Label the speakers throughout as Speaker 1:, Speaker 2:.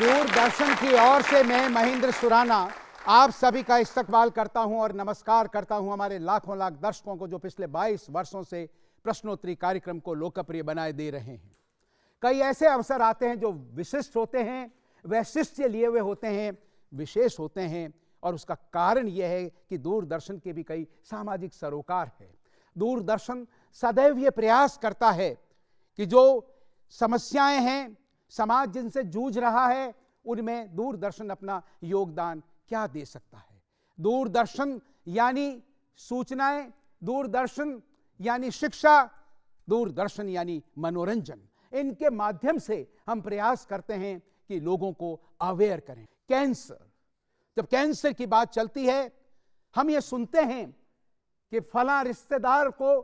Speaker 1: दूरदर्शन की ओर से मैं महेंद्र सुराना आप सभी का इस्तकबाल करता हूं और नमस्कार करता हूं हमारे लाखों लाख दर्शकों को जो पिछले 22 वर्षों से प्रश्नोत्तरी कार्यक्रम को लोकप्रिय बनाए दे रहे हैं। कई ऐसे अवसर आते हैं जो विशिष्ट होते हैं, वैशिष्ट्य लिए हुए होते हैं, विशेष होते हैं, और उसका कारण यह है कि दूरदर्शन के भी कई सामाजिक सरोकार है। दूरदर्शन सदैव ये प्रयास करता है कि जो समस्याएं हैं, समाज जिनसे जूझ रहा है, उनमें दूरदर्शन अपना योगदान क्या दे सकता है। दूरदर्शन यानी सूचनाएं, दूरदर्शन यानी शिक्षा, दूरदर्शन यानी मनोरंजन। इनके माध्यम से हम प्रयास करते हैं कि लोगों को अवेयर करें। कैंसर, जब कैंसर की बात चलती है, हम ये सुनते हैं कि फला रिश्तेदार को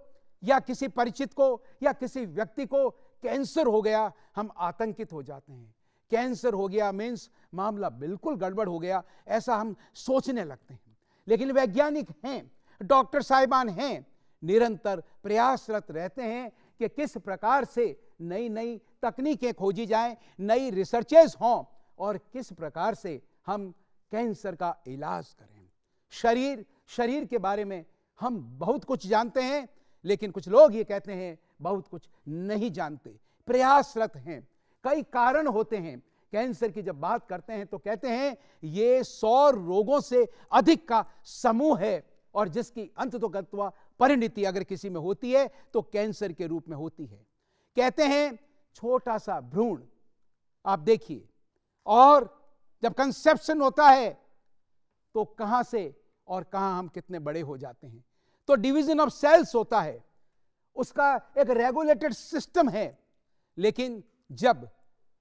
Speaker 1: या किसी परिचित को या किसी व्यक्ति को कैंसर हो गया, हम आतंकित हो जाते हैं। कैंसर हो गया मीन्स मामला बिल्कुल गड़बड़ हो गया, ऐसा हम सोचने लगते हैं। लेकिन वैज्ञानिक हैं, डॉक्टर साहिबान हैं, निरंतर प्रयासरत रहते हैं कि किस प्रकार से नई नई तकनीकें खोजी जाएं, नई रिसर्चेस हों और किस प्रकार से हम कैंसर का इलाज करें। शरीर के बारे में हम बहुत कुछ जानते हैं, लेकिन कुछ लोग ये कहते हैं बहुत कुछ नहीं जानते, प्रयासरत हैं। कई कारण होते हैं। कैंसर की जब बात करते हैं तो कहते हैं ये 100 रोगों से अधिक का समूह है और जिसकी अंततोगत्वा परिणति अगर किसी में होती है तो कैंसर के रूप में होती है। कहते हैं छोटा सा भ्रूण, आप देखिए, और जब कंसेप्शन होता है तो कहां से और कहां हम कितने बड़े हो जाते हैं। तो डिवीजन ऑफ सेल्स होता है, उसका एक रेगुलेटेड सिस्टम है, लेकिन जब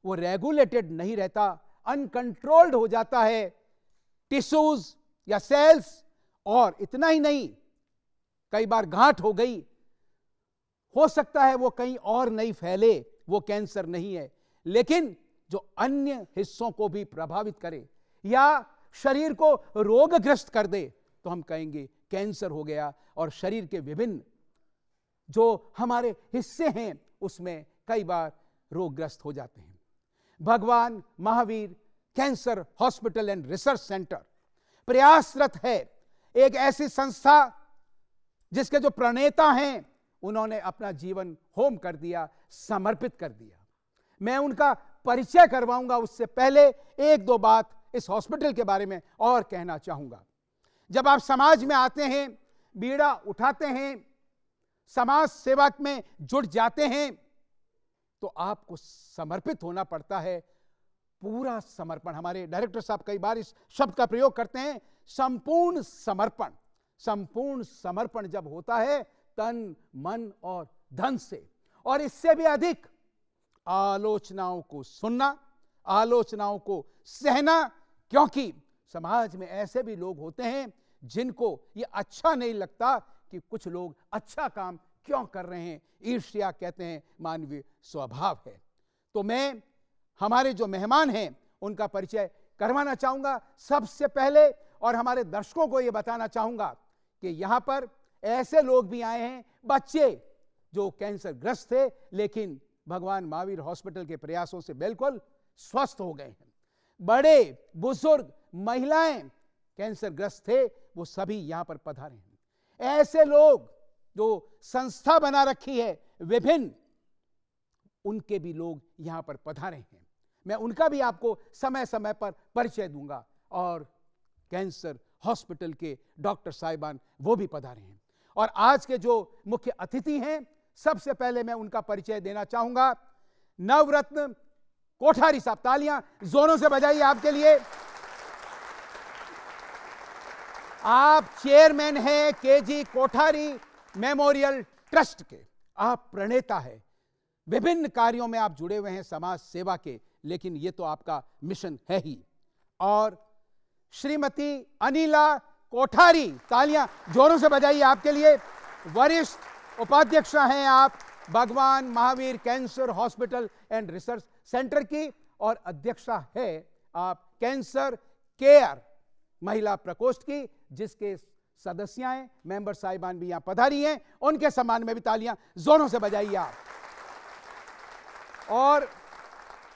Speaker 1: वो रेगुलेटेड नहीं रहता, अनकंट्रोल्ड हो जाता है टिश्यूज या सेल्स, और इतना ही नहीं, कई बार गांठ हो गई, हो सकता है वो कहीं और नहीं फैले, वो कैंसर नहीं है, लेकिन जो अन्य हिस्सों को भी प्रभावित करे या शरीर को रोगग्रस्त कर दे तो हम कहेंगे कैंसर हो गया। और शरीर के विभिन्न जो हमारे हिस्से हैं उसमें कई बार रोगग्रस्त हो जाते हैं। भगवान Mahavir cancer hospital and research centre प्रयासरत है, एक ऐसी संस्था जिसके जो प्रणेता हैं उन्होंने अपना जीवन होम कर दिया, समर्पित कर दिया। मैं उनका परिचय करवाऊंगा, उससे पहले एक दो बात इस हॉस्पिटल के बारे में और कहना चाहूंगा। जब आप समाज में आते हैं, बीड़ा उठाते हैं, समाज सेवा में जुट जाते हैं, तो आपको समर्पित होना पड़ता है, पूरा समर्पण। हमारे डायरेक्टर साहब कई बार इस शब्द का प्रयोग करते हैं, संपूर्ण समर्पण। संपूर्ण समर्पण जब होता है तन मन और धन से, और इससे भी अधिक आलोचनाओं को सुनना, आलोचनाओं को सहना, क्योंकि समाज में ऐसे भी लोग होते हैं जिनको ये अच्छा नहीं लगता कि कुछ लोग अच्छा काम क्यों कर रहे हैं। ईर्ष्या कहते हैं मानवीय स्वभाव है। तो मैं हमारे जो मेहमान हैं उनका परिचय करवाना चाहूंगा सबसे पहले, और हमारे दर्शकों को यह बताना चाहूंगा कि यहां पर ऐसे लोग भी आए हैं, बच्चे जो कैंसर ग्रस्त थे लेकिन भगवान महावीर हॉस्पिटल के प्रयासों से बिल्कुल स्वस्थ हो गए हैं। बड़े बुजुर्ग, महिलाएं कैंसर ग्रस्त थे, वो सभी यहां पर पधारे हैं। ऐसे लोग जो संस्था बना रखी है विभिन्न, उनके भी लोग यहां पर पधारे हैं। मैं उनका भी आपको समय समय पर परिचय दूंगा, और कैंसर हॉस्पिटल के डॉक्टर साहिबान वो भी पधारे हैं। और आज के जो मुख्य अतिथि हैं, सबसे पहले मैं उनका परिचय देना चाहूंगा, नवरत्न कोठारी साहब। तालियां जोरों से बजाइए आपके लिए। आप चेयरमैन हैं केजी कोठारी मेमोरियल ट्रस्ट के, आप प्रणेता है, विभिन्न कार्यों में आप जुड़े हुए हैं समाज सेवा के, लेकिन ये तो आपका मिशन है ही। और श्रीमती अनिला कोठारी, तालियां जोरों से बजाइए आपके लिए, वरिष्ठ उपाध्यक्षा हैं आप भगवान Mahavir cancer hospital and research centre की, और अध्यक्षा है आप कैंसर केयर महिला प्रकोष्ठ की, जिसके सदस्याएं मेंबर साहिबान भी यहां पधारी हैं। उनके सम्मान में भी तालियां जोरों से बजाइए आप। और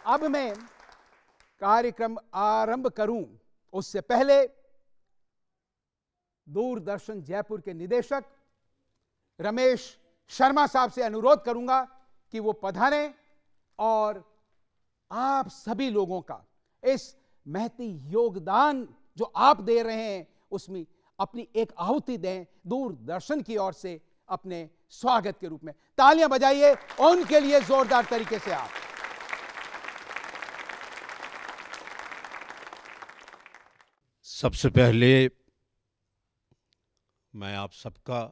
Speaker 1: अब मैं कार्यक्रम आरंभ करूं उससे पहले दूरदर्शन जयपुर के निदेशक रमेश शर्मा साहब से अनुरोध करूंगा कि वो पधारें और आप सभी लोगों का इस महती योगदान जो आप दे रहे हैं उसमें अपनी एक आहुति दें दूरदर्शन की ओर से अपने स्वागत के रूप में। तालियां बजाइए उनके लिए जोरदार तरीके से आप।
Speaker 2: सबसे पहले मैं आप सबका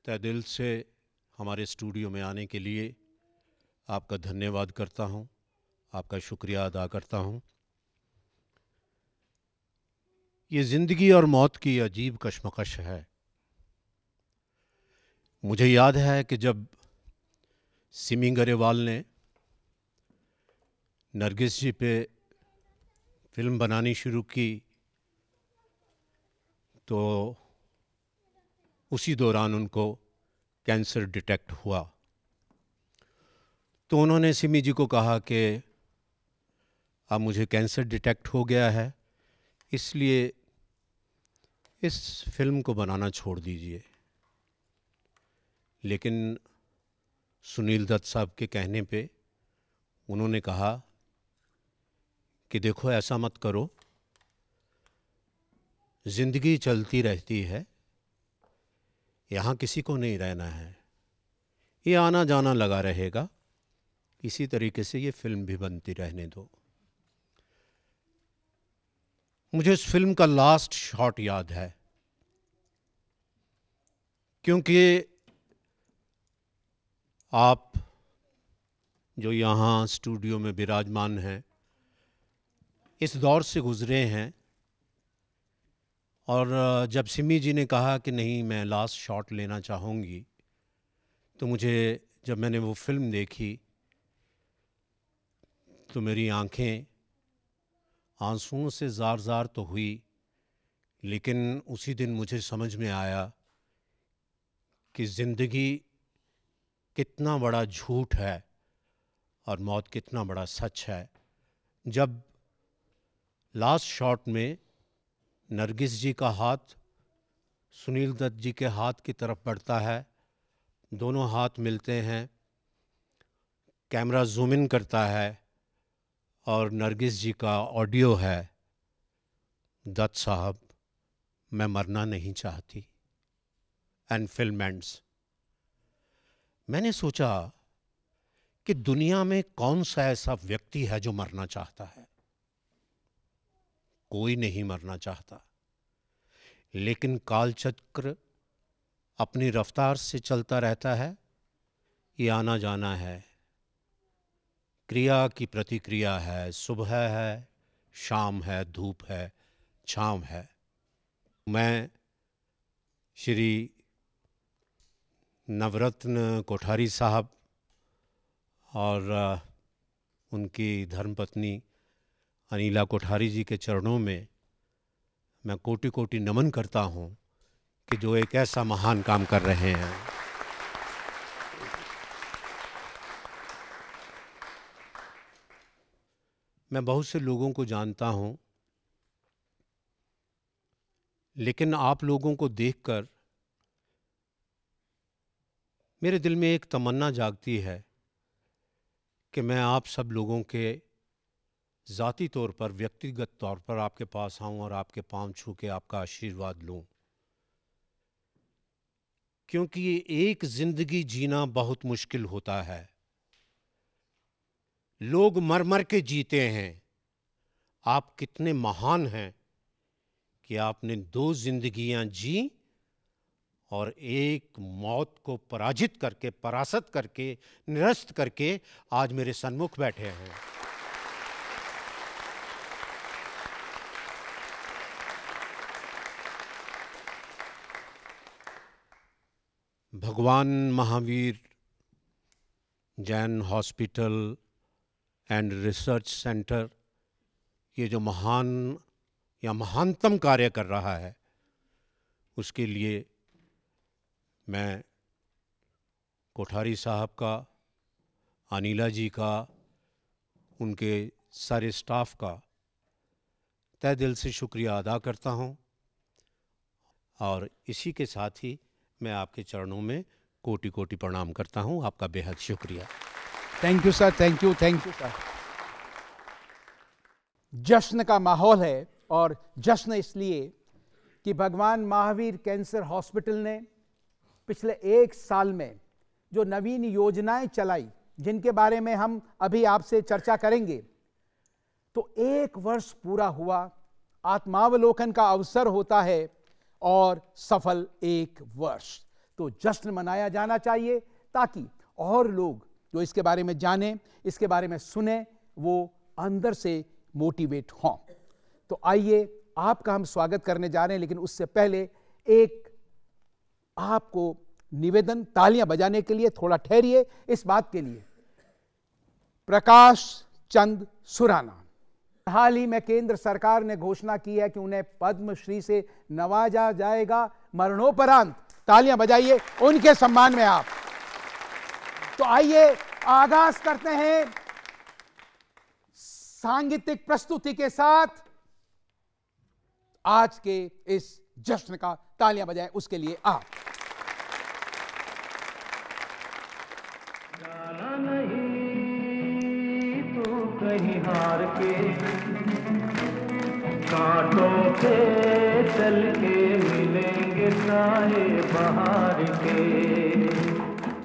Speaker 2: तहे दिल से हमारे स्टूडियो में आने के लिए आपका धन्यवाद करता हूं, आपका शुक्रिया अदा करता हूं। ये ज़िंदगी और मौत की अजीब कशमकश है। मुझे याद है कि जब सिमी गरेवाल ने नरगिस जी पे फिल्म बनानी शुरू की तो उसी दौरान उनको कैंसर डिटेक्ट हुआ। तो उन्होंने सिमी जी को कहा कि अब मुझे कैंसर डिटेक्ट हो गया है, इसलिए इस फिल्म को बनाना छोड़ दीजिए। लेकिन सुनील दत्त साहब के कहने पे उन्होंने कहा कि देखो ऐसा मत करो, ज़िंदगी चलती रहती है, यहाँ किसी को नहीं रहना है, ये आना जाना लगा रहेगा, इसी तरीके से ये फिल्म भी बनती रहने दो। मुझे इस फिल्म का लास्ट शॉट याद है, क्योंकि आप जो यहाँ स्टूडियो में विराजमान हैं इस दौर से गुज़रे हैं, और जब सिमी जी ने कहा कि नहीं मैं लास्ट शॉट लेना चाहूँगी, तो मुझे जब मैंने वो फिल्म देखी तो मेरी आंखें आंसुओं से जार जार तो हुई, लेकिन उसी दिन मुझे समझ में आया कि ज़िंदगी कितना बड़ा झूठ है और मौत कितना बड़ा सच है। जब लास्ट शॉट में नरगिस जी का हाथ सुनील दत्त जी के हाथ की तरफ बढ़ता है, दोनों हाथ मिलते हैं, कैमरा जूम इन करता है और नरगिस जी का ऑडियो है, दत्त साहब मैं मरना नहीं चाहती, एंड फिल्म एंड्स। मैंने सोचा कि दुनिया में कौन सा ऐसा व्यक्ति है जो मरना चाहता है? कोई नहीं मरना चाहता, लेकिन कालचक्र अपनी रफ्तार से चलता रहता है। ये आना जाना है, क्रिया की प्रतिक्रिया है, सुबह है, शाम है, धूप है, छाँव है। मैं श्री नवरत्न कोठारी साहब और उनकी धर्मपत्नी अनीला कोठारी जी के चरणों में मैं कोटि कोटि नमन करता हूँ कि जो एक ऐसा महान काम कर रहे हैं। मैं बहुत से लोगों को जानता हूँ, लेकिन आप लोगों को देखकर मेरे दिल में एक तमन्ना जागती है कि मैं आप सब लोगों के ज़ाती तौर पर, व्यक्तिगत तौर पर आपके पास आऊं और आपके पांव छू के आपका आशीर्वाद लूं, क्योंकि एक ज़िंदगी जीना बहुत मुश्किल होता है। लोग मर मर के जीते हैं। आप कितने महान हैं कि आपने 2 जिंदगियां जी और एक मौत को पराजित करके, परास्त करके, निरस्त करके आज मेरे सन्मुख बैठे हैं। भगवान Mahavir Jain hospital and research centre ये जो महान या महानतम कार्य कर रहा है, उसके लिए मैं कोठारी साहब का, अनीला जी का, उनके सारे स्टाफ का तहे दिल से शुक्रिया अदा करता हूं और इसी के साथ ही मैं आपके चरणों में कोटि कोटि प्रणाम करता हूं। आपका बेहद शुक्रिया।
Speaker 1: Thank you sir, thank you sir. जश्न का माहौल है और जश्न इसलिए कि भगवान महावीर कैंसर हॉस्पिटल ने पिछले 1 साल में जो नवीन योजनाएं चलाई, जिनके बारे में हम अभी आपसे चर्चा करेंगे, तो 1 वर्ष पूरा हुआ, आत्मावलोकन का अवसर होता है और सफल 1 वर्ष, तो जश्न मनाया जाना चाहिए ताकि और लोग जो इसके बारे में जानें, इसके बारे में सुने, वो अंदर से मोटिवेट हों। तो आइए आपका हम स्वागत करने जा रहे हैं, लेकिन उससे पहले एक आपको निवेदन, तालियां बजाने के लिए थोड़ा ठहरिए इस बात के लिए। प्रकाश चंद सुराना, हाल ही में केंद्र सरकार ने घोषणा की है कि उन्हें पद्मश्री से नवाजा जाएगा मरणोपरांत। तालियां बजाइए उनके सम्मान में आप। तो आइए आगाज करते हैं सांगीतिक प्रस्तुति के साथ आज के इस जश्न का। तालियां बजाएं उसके लिए आप।
Speaker 3: जाना नहीं तू कहीं हार के, कांटों पे चल के मिलेंगे साए बहार के।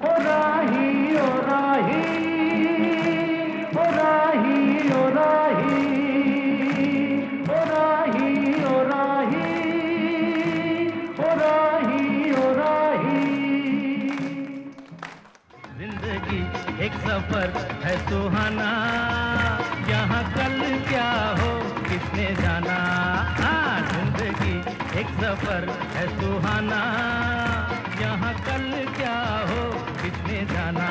Speaker 3: ओ राही ओ राही ओ राही ओ राही ओ राही ओ राही ओ राही ओ राही। जिंदगी एक सफर है सुहाना, यहाँ कल क्या हो किसने जाना। हाँ, जिंदगी एक सफर है सुहाना, यहाँ कल क्या हो किसने जाना।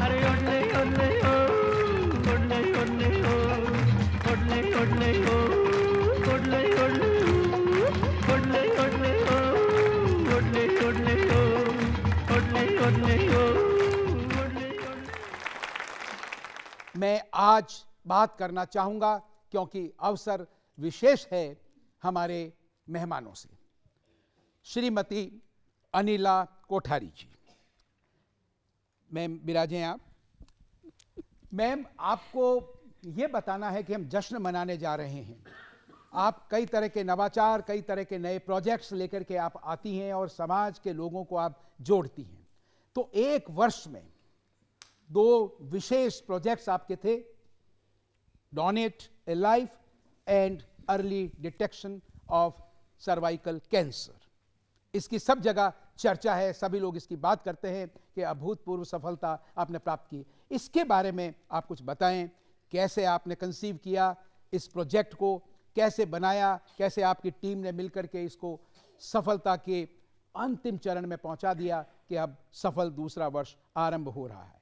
Speaker 3: अरे ओले ओले ओ ओले ओले ओ ओले ओले ओ ओले ओले ओले ओले ओ ओले ओले ओ ओले ओले ओ।
Speaker 1: मैं आज बात करना चाहूंगा क्योंकि अवसर विशेष है हमारे मेहमानों से। श्रीमती अनिला कोठारी जी, मैम विराजें आप। मैम, आपको ये बताना है कि हम जश्न मनाने जा रहे हैं। आप कई तरह के नवाचार, कई तरह के नए प्रोजेक्ट्स लेकर के आप आती हैं और समाज के लोगों को आप जोड़ती हैं। तो 1 वर्ष में 2 विशेष प्रोजेक्ट्स आपके थे, donate A life and early detection of cervical cancer. इसकी सब जगह चर्चा है, सभी लोग इसकी बात करते हैं कि अभूतपूर्व सफलता आपने प्राप्त की। इसके बारे में आप कुछ बताएं, कैसे आपने कंसीव किया इस प्रोजेक्ट को, कैसे बनाया, कैसे आपकी टीम ने मिलकर के इसको सफलता के अंतिम चरण में पहुंचा दिया कि अब सफल दूसरा वर्ष आरंभ हो रहा है।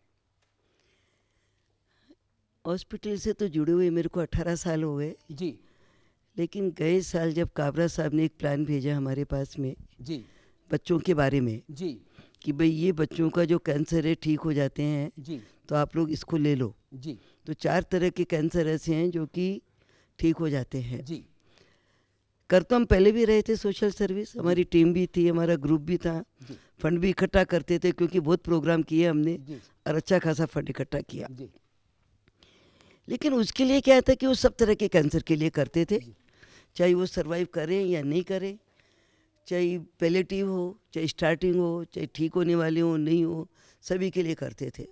Speaker 4: हॉस्पिटल से तो जुड़े हुए मेरे को 18 साल हो गए
Speaker 1: जी
Speaker 4: लेकिन गए साल जब काबरा साहब ने एक प्लान भेजा हमारे पास में
Speaker 1: जी
Speaker 4: बच्चों के बारे में
Speaker 1: जी
Speaker 4: कि भाई ये बच्चों का जो कैंसर है ठीक हो जाते हैं
Speaker 1: जी
Speaker 4: तो आप लोग इसको ले लो।
Speaker 1: जी
Speaker 4: तो 4 तरह के कैंसर ऐसे हैं जो कि ठीक हो जाते हैं।
Speaker 1: जी
Speaker 4: कर तो हम पहले भी रहे थे सोशल सर्विस, हमारी टीम भी थी, हमारा ग्रुप भी था,
Speaker 1: जी
Speaker 4: फंड भी इकट्ठा करते थे क्योंकि बहुत प्रोग्राम किए हमने
Speaker 1: जी
Speaker 4: और अच्छा खासा फंड इकट्ठा किया।
Speaker 1: जी
Speaker 4: लेकिन उसके लिए क्या था कि वो सब तरह के कैंसर के लिए करते थे, चाहे वो सरवाइव करें या नहीं करें, चाहे पैलेटिव हो, चाहे स्टार्टिंग हो, चाहे ठीक होने वाले हो नहीं हो, सभी के लिए करते थे।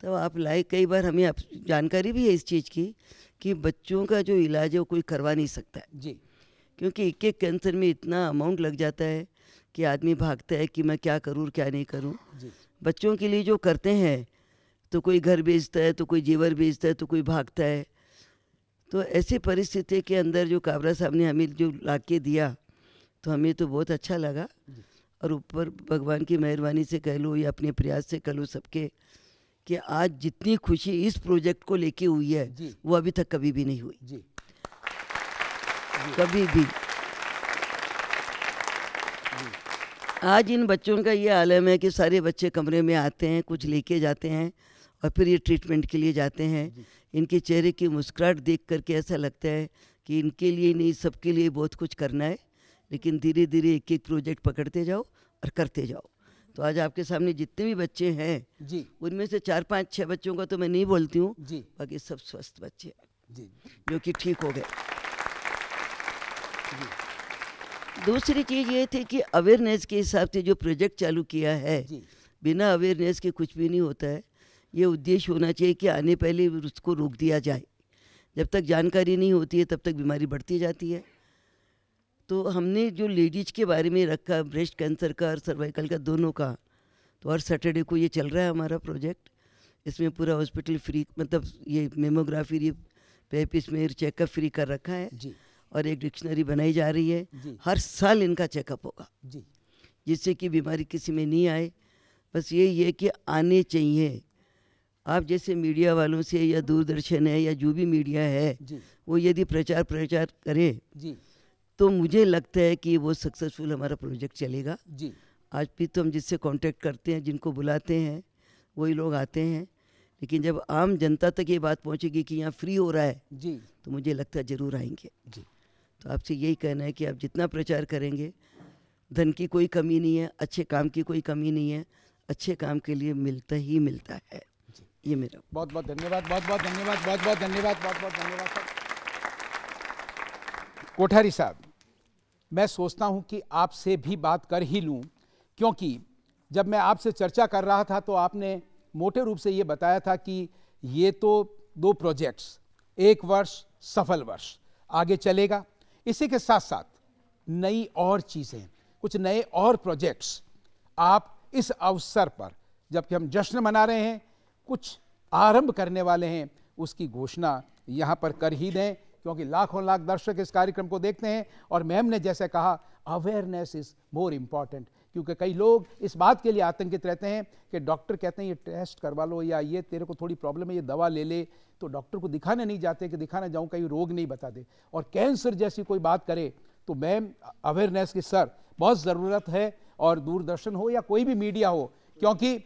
Speaker 4: तो आप लाइक कई बार हमें जानकारी भी है इस चीज़ की कि बच्चों का जो इलाज है वो कोई करवा नहीं सकता है
Speaker 1: जी
Speaker 4: क्योंकि एक कैंसर में इतना अमाउंट लग जाता है कि आदमी भागता है कि मैं क्या करूँ क्या नहीं करूँ।
Speaker 1: जी
Speaker 4: बच्चों के लिए जो करते हैं तो कोई घर बेचता है, तो कोई जेवर बेचता है, तो कोई भागता है। तो ऐसी परिस्थिति के अंदर जो काबरा साहब ने हमें जो ला के दिया तो हमें तो बहुत अच्छा लगा। और ऊपर भगवान की मेहरबानी से कह लो या अपने प्रयास से कह लो सबके कि आज जितनी खुशी इस प्रोजेक्ट को लेके हुई है
Speaker 1: जी।
Speaker 4: वो अभी तक कभी भी नहीं हुई,
Speaker 1: जी
Speaker 4: कभी भी। आज इन बच्चों का ये आलम है कि सारे बच्चे कमरे में आते हैं, कुछ लेके जाते हैं और फिर ये ट्रीटमेंट के लिए जाते हैं। इनके चेहरे की मुस्कुराहट देख करके ऐसा लगता है कि इनके लिए नहीं, सबके लिए बहुत कुछ करना है। लेकिन धीरे धीरे एक एक प्रोजेक्ट पकड़ते जाओ और करते जाओ। तो आज आपके सामने जितने भी बच्चे हैं
Speaker 1: जी
Speaker 4: उनमें से 4, 5, 6 बच्चों का तो मैं नहीं बोलती हूँ,
Speaker 1: जी
Speaker 4: बाकी सब स्वस्थ बच्चे हैं
Speaker 1: जी
Speaker 4: जो कि ठीक हो गए। दूसरी चीज़ ये थी कि अवेयरनेस के हिसाब से जो प्रोजेक्ट चालू किया है,
Speaker 1: जी
Speaker 4: बिना अवेयरनेस के कुछ भी नहीं होता है। ये उद्देश्य होना चाहिए कि आने पहले उसको रोक दिया जाए। जब तक जानकारी नहीं होती है तब तक बीमारी बढ़ती जाती है। तो हमने जो लेडीज के बारे में रखा, ब्रेस्ट कैंसर का और सर्वाइकल का, दोनों का, तो हर सैटरडे को ये चल रहा है हमारा प्रोजेक्ट। इसमें पूरा हॉस्पिटल फ्री, मतलब ये मेमोग्राफी, पेप स्मेयर चेकअप फ्री कर रखा है।
Speaker 1: जी
Speaker 4: और एक डिक्शनरी बनाई जा रही है।
Speaker 1: जी
Speaker 4: हर साल इनका चेकअप होगा
Speaker 1: जी
Speaker 4: जिससे कि बीमारी किसी में नहीं आए। बस यही है कि आने चाहिए। आप जैसे मीडिया वालों से या दूरदर्शन है या जो भी मीडिया है
Speaker 1: जी
Speaker 4: वो यदि प्रचार करे
Speaker 1: जी
Speaker 4: तो मुझे लगता है कि वो सक्सेसफुल हमारा प्रोजेक्ट चलेगा।
Speaker 1: जी
Speaker 4: आज भी तो हम जिससे कांटेक्ट करते हैं, जिनको बुलाते हैं, वही लोग आते हैं। लेकिन जब आम जनता तक ये बात पहुंचेगी कि यहाँ फ्री हो रहा है
Speaker 1: जी
Speaker 4: तो मुझे लगता है ज़रूर आएंगे।
Speaker 1: जी
Speaker 4: तो आपसे यही कहना है कि आप जितना प्रचार करेंगे, धन की कोई कमी नहीं है, अच्छे काम की कोई कमी नहीं है, अच्छे काम के लिए मिलता ही मिलता है। ये मेरा
Speaker 1: बहुत बहुत धन्यवाद, बहुत बहुत धन्यवाद, बहुत बहुत धन्यवाद, बहुत बहुत धन्यवाद सर। कोठारी साहब, मैं सोचता हूं कि आपसे भी बात कर ही लूं, क्योंकि जब मैं आपसे चर्चा कर रहा था तो आपने मोटे रूप से ये बताया था कि ये तो 2 प्रोजेक्ट्स, 1 वर्ष सफल वर्ष आगे चलेगा, इसी के साथ साथ नई और चीज़ें, कुछ नए और प्रोजेक्ट्स आप इस अवसर पर, जबकि हम जश्न मना रहे हैं, कुछ आरंभ करने वाले हैं, उसकी घोषणा यहाँ पर कर ही दें, क्योंकि लाखों लाख दर्शक इस कार्यक्रम को देखते हैं। और मैम ने जैसे कहा, अवेयरनेस इज मोर इम्पॉर्टेंट, क्योंकि कई लोग इस बात के लिए आतंकित रहते हैं कि डॉक्टर कहते हैं ये टेस्ट करवा लो, या ये तेरे को थोड़ी प्रॉब्लम है, ये दवा ले ले, तो डॉक्टर को दिखाने नहीं जाते कि दिखाने जाऊँ कहीं रोग नहीं बता दे। और कैंसर जैसी कोई बात करे तो मैम, अवेयरनेस की सर बहुत ज़रूरत है, और दूरदर्शन हो या कोई भी मीडिया हो, क्योंकि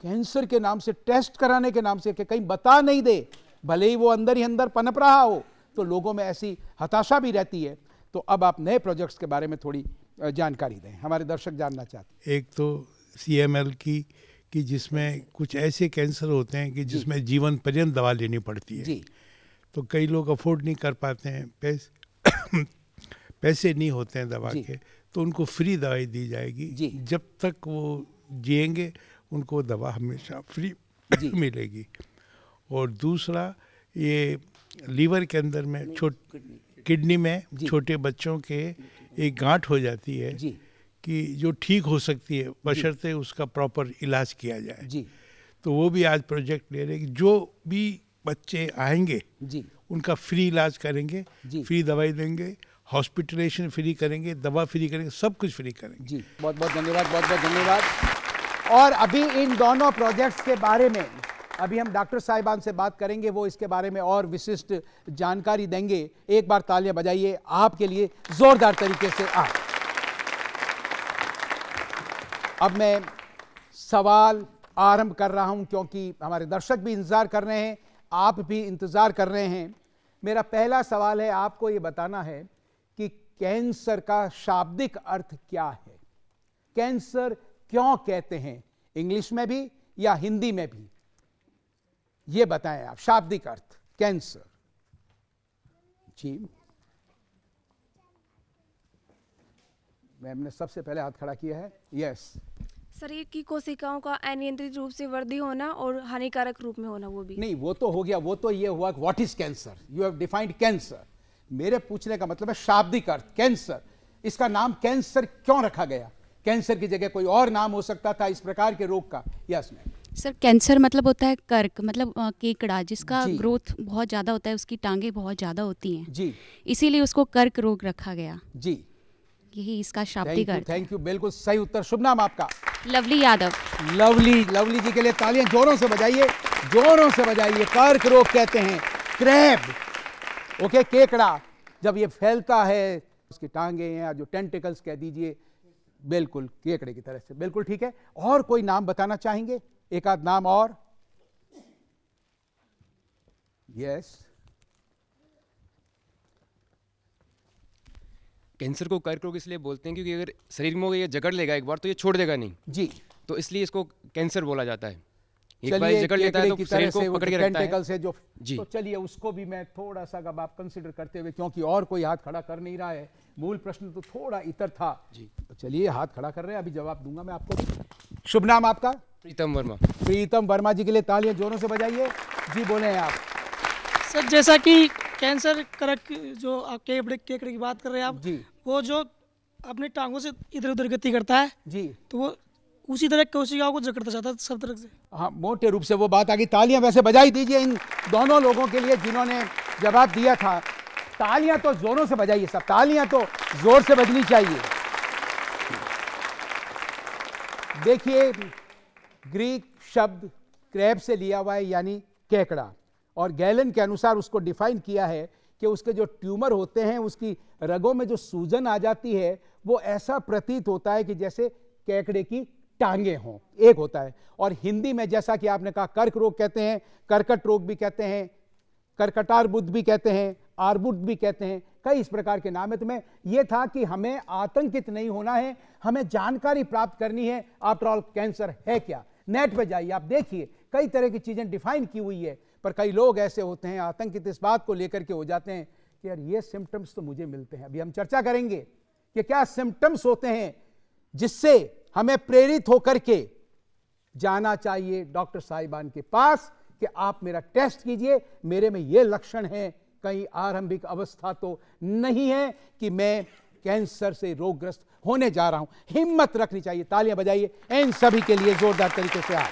Speaker 1: कैंसर के नाम से, टेस्ट कराने के नाम से कि कहीं बता नहीं दे, भले ही वो अंदर ही अंदर पनप रहा हो, तो लोगों में ऐसी हताशा भी रहती है। तो अब आप नए प्रोजेक्ट्स के बारे में थोड़ी जानकारी दें, हमारे दर्शक जानना चाहते हैं।
Speaker 5: एक तो CML की जिसमें कुछ ऐसे कैंसर होते हैं कि जिसमें जीवन पर्यंत दवा लेनी पड़ती है
Speaker 1: जी
Speaker 5: तो कई लोग अफोर्ड नहीं कर पाते हैं, पैसे नहीं होते हैं दवा के, तो उनको फ्री दवाई दी जाएगी। जब तक वो जिएंगे उनको दवा हमेशा फ्री मिलेगी। और दूसरा, ये लीवर के अंदर में, किडनी में छोटे बच्चों के एक गांठ हो जाती है कि जो ठीक हो सकती है बशर्ते उसका प्रॉपर इलाज किया जाए। तो वो भी आज प्रोजेक्ट ले रहे हैं कि जो भी बच्चे आएंगे उनका फ्री इलाज करेंगे, फ्री दवाई देंगे, हॉस्पिटलाइजेशन फ्री करेंगे, दवा फ्री करेंगे, सब कुछ फ्री करेंगे।
Speaker 1: जी बहुत बहुत धन्यवाद, बहुत बहुत धन्यवाद। और अभी इन दोनों प्रोजेक्ट्स के बारे में अभी हम डॉक्टर साहिबान से बात करेंगे, वो इसके बारे में और विशिष्ट जानकारी देंगे। एक बार तालियां बजाइए आपके लिए जोरदार तरीके से। अब मैं सवाल आरंभ कर रहा हूं, क्योंकि हमारे दर्शक भी इंतजार कर रहे हैं, आप भी इंतजार कर रहे हैं। मेरा पहला सवाल है, आपको ये बताना है कि कैंसर का शाब्दिक अर्थ क्या है, कैंसर क्यों कहते हैं, इंग्लिश में भी या हिंदी में भी, ये बताएं आप। शाब्दिक अर्थ कैंसर। जी मैम ने सबसे पहले हाथ खड़ा किया है। यस।
Speaker 6: शरीर की कोशिकाओं का अनियंत्रित रूप से वृद्धि होना और हानिकारक रूप में होना। वो भी
Speaker 1: नहीं, वो तो हो गया, वो तो ये हुआ what is cancer, you have defined cancer. मेरे पूछने का मतलब है शाब्दिक अर्थ कैंसर, इसका नाम कैंसर क्यों रखा गया, कैंसर की जगह कोई और नाम हो सकता था इस प्रकार के रोग का। Yes ma'am.
Speaker 7: सर, कैंसर मतलब होता है कर्क, मतलब केकड़ा, जिसका ग्रोथ बहुत ज़्यादा होता है, उसकी टांगें बहुत ज़्यादा होती हैं जी, इसीलिए उसको कर्क रोग रखा गया जी। यही इसका शाब्दिक अर्थ।
Speaker 1: थैंक यू, बिल्कुल सही उत्तर। शुभ नाम आपका?
Speaker 7: लवली यादव।
Speaker 1: लवली जी के लिए तालियां जोरों से बजाइए, जोरों से बजाइए। कर्क रोग कहते हैं क्रैब, ओके, केकड़ा जब ये फैलता है, उसकी टांगें या जो टेंटिकल्स कह दीजिए, बिल्कुल केकड़े की तरह से, बिल्कुल ठीक है। और कोई नाम बताना चाहेंगे, एक आध नाम और? यस।
Speaker 8: कैंसर को कर्क रोग इसलिए बोलते हैं क्योंकि अगर शरीर में ये जकड़ लेगा एक बार तो ये छोड़ देगा नहीं
Speaker 1: जी,
Speaker 8: तो इसलिए इसको कैंसर बोला जाता है। एक बार जकड़ लेता है तो शरीर को पकड़ के रखता है
Speaker 1: से जो
Speaker 8: जी।
Speaker 1: तो चलिए उसको भी मैं थोड़ा सा अब आप कंसिडर करते हुए, क्योंकि और कोई हाथ खड़ा कर नहीं रहा है, मूल प्रश्न तो थोड़ा इतर था
Speaker 8: जी,
Speaker 1: तो चलिए हाथ खड़ा कर रहे हैं, अभी जवाब दूंगा मैं आपको। शुभ नाम आपका?
Speaker 8: प्रीतम वर्मा।
Speaker 1: प्रीतम वर्मा जी के लिए तालियां जोरों से बजाइए। जी बोले हैं आप।
Speaker 9: सर जैसा कि कैंसर करक जो आप केकड़े की बात कर रहे हैं आप
Speaker 1: जी,
Speaker 9: वो जो अपनी टांगों से इधर उधर गति करता है
Speaker 1: जी,
Speaker 9: तो वो उसी तरह कोशिकाओं को जकड़ता जाता है सब तरह से।
Speaker 1: हाँ, मोटे रूप से वो बात आ गई। तालियां वैसे बजाई दीजिए इन दोनों लोगों के लिए जिन्होंने जवाब दिया था। तालियां तो जोरों से बजाइए सब, तालियां तो जोर से बजनी चाहिए। देखिए, ग्रीक शब्द क्रैब से लिया हुआ है यानी केकड़ा, और गैलन के अनुसार उसको डिफाइन किया है कि उसके जो ट्यूमर होते हैं उसकी रगों में जो सूजन आ जाती है वो ऐसा प्रतीत होता है कि जैसे केकड़े की टांगे हों, एक होता है। और हिंदी में जैसा कि आपने कहा कर्क रोग कहते हैं, कर्कट रोग भी कहते हैं, कर्कटार्बुद भी कहते हैं, आर्बुद भी कहते हैं, कई इस प्रकार के नाम है। तो मैं ये था कि हमें आतंकित नहीं होना है, हमें जानकारी प्राप्त करनी है। आफ्टर ऑल कैंसर है क्या? नेट पे जाइए, आप देखिए कई तरह की चीजें डिफाइन की हुई है, पर कई लोग ऐसे होते हैं आतंकित इस बात को लेकर के हो जाते हैं कि यार ये सिम्टम्स तो मुझे मिलते हैं। अभी हम चर्चा करेंगे कि क्या सिम्टम्स होते हैं जिससे हमें प्रेरित होकर के जाना चाहिए डॉक्टर साहिबान के पास कि आप मेरा टेस्ट कीजिए, मेरे में ये लक्षण हैं, कहीं आरंभिक अवस्था तो नहीं है कि मैं कैंसर से रोगग्रस्त होने जा रहा हूं। हिम्मत रखनी चाहिए। तालियां बजाइए इन सभी के लिए जोरदार तरीके से। आप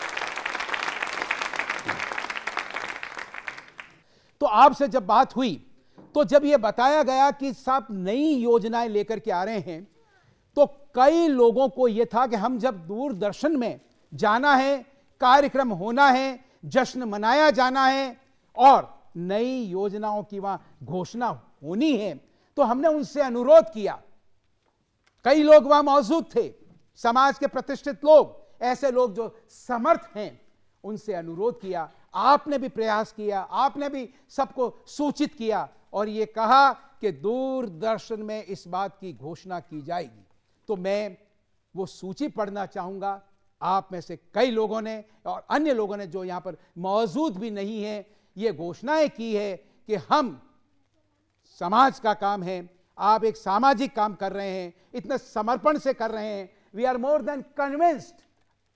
Speaker 1: तो आपसे जब बात हुई तो जब यह बताया गया कि साहब नई योजनाएं लेकर के आ रहे हैं, तो कई लोगों को यह था कि हम जब दूरदर्शन में जाना है, कार्यक्रम होना है, जश्न मनाया जाना है और नई योजनाओं की वहां घोषणा होनी है, तो हमने उनसे अनुरोध किया। कई लोग वहां मौजूद थे, समाज के प्रतिष्ठित लोग, ऐसे लोग जो समर्थ हैं, उनसे अनुरोध किया। आपने भी प्रयास किया, आपने भी सबको सूचित किया और यह कहा कि दूरदर्शन में इस बात की घोषणा की जाएगी। तो मैं वो सूची पढ़ना चाहूंगा। आप में से कई लोगों ने और अन्य लोगों ने जो यहां पर मौजूद भी नहीं है, ये घोषणाएं की है कि हम समाज का काम है, आप एक सामाजिक काम कर रहे हैं, इतने समर्पण से कर रहे हैं। We are more than convinced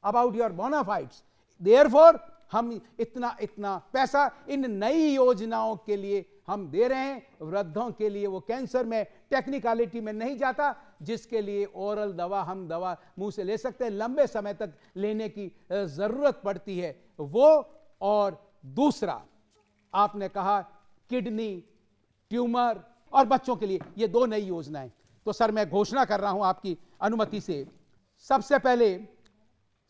Speaker 1: about your bona fides, therefore हम इतना पैसा इन नई योजनाओं के लिए हम दे रहे हैं। वृद्धों के लिए वो कैंसर में टेक्निकलिटी में नहीं जाता, जिसके लिए ओरल दवा हम दवा मुंह से ले सकते हैं, लंबे समय तक लेने की जरूरत पड़ती है वो। और दूसरा आपने कहा किडनी, ट्यूमर और बच्चों के लिए ये दो नई योजनाएं। तो सर मैं घोषणा कर रहा हूं आपकी अनुमति से। सबसे पहले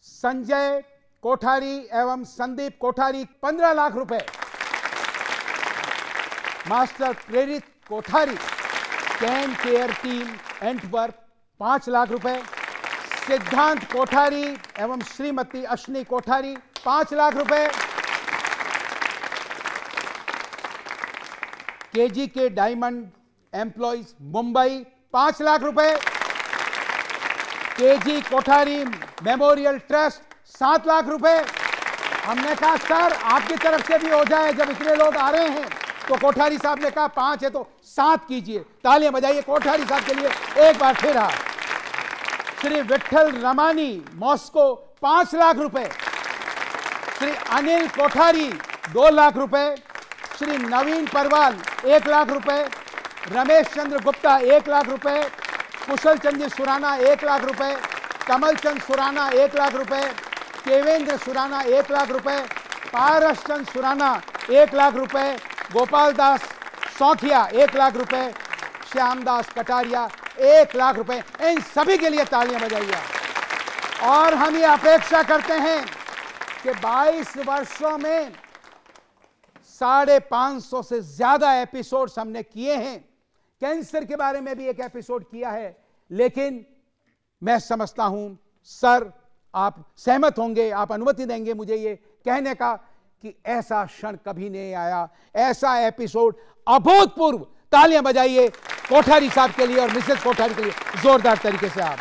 Speaker 1: संजय कोठारी एवं संदीप कोठारी 15 लाख रुपए, मास्टर प्रेरित Kothari can care team Antwerp 5 lakh रुपए, सिद्धांत कोठारी एवं श्रीमती अश्विनी कोठारी 5 लाख रुपए, केजी के डायमंड एम्प्लॉइज मुंबई 5 लाख रुपए, KG Kothari memorial trust 7 lakh रुपए। हमने कहा सर आपकी तरफ से भी हो जाए, जब इतने लोग आ रहे हैं। तो कोठारी साहब ने कहा 5 है तो 7 कीजिए। तालियां बजाइए कोठारी साहब के लिए एक बार फिर। श्री विठल रमानी मॉस्को 5 लाख रुपए, श्री अनिल कोठारी 2 लाख रुपए, श्री नवीन परवाल 1 लाख रुपए, रमेश चंद्र गुप्ता 1 लाख रुपए, कुशल चंद्र सुराना 1 लाख रुपए, कमल चंद सुराना 1 लाख रुपए, केवेंद्र सुराना 1 लाख रुपए, पारस चंद सुराना 1 लाख रुपए, गोपाल दास सौखिया 1 लाख रुपए, श्यामदास कटारिया 1 लाख रुपए। इन सभी के लिए तालियां बजाइए। और हम ये अपेक्षा करते हैं कि 22 वर्षों में 550 से ज्यादा एपिसोड्स हमने किए हैं। कैंसर के बारे में भी एक एपिसोड किया है, लेकिन मैं समझता हूं सर आप सहमत होंगे, आप अनुमति देंगे मुझे ये कहने का कि ऐसा क्षण कभी नहीं आया, ऐसा एपिसोड अभूतपूर्व। तालियां बजाइए कोठारी साहब के लिए और मिसेस कोठारी के लिए जोरदार तरीके से आप।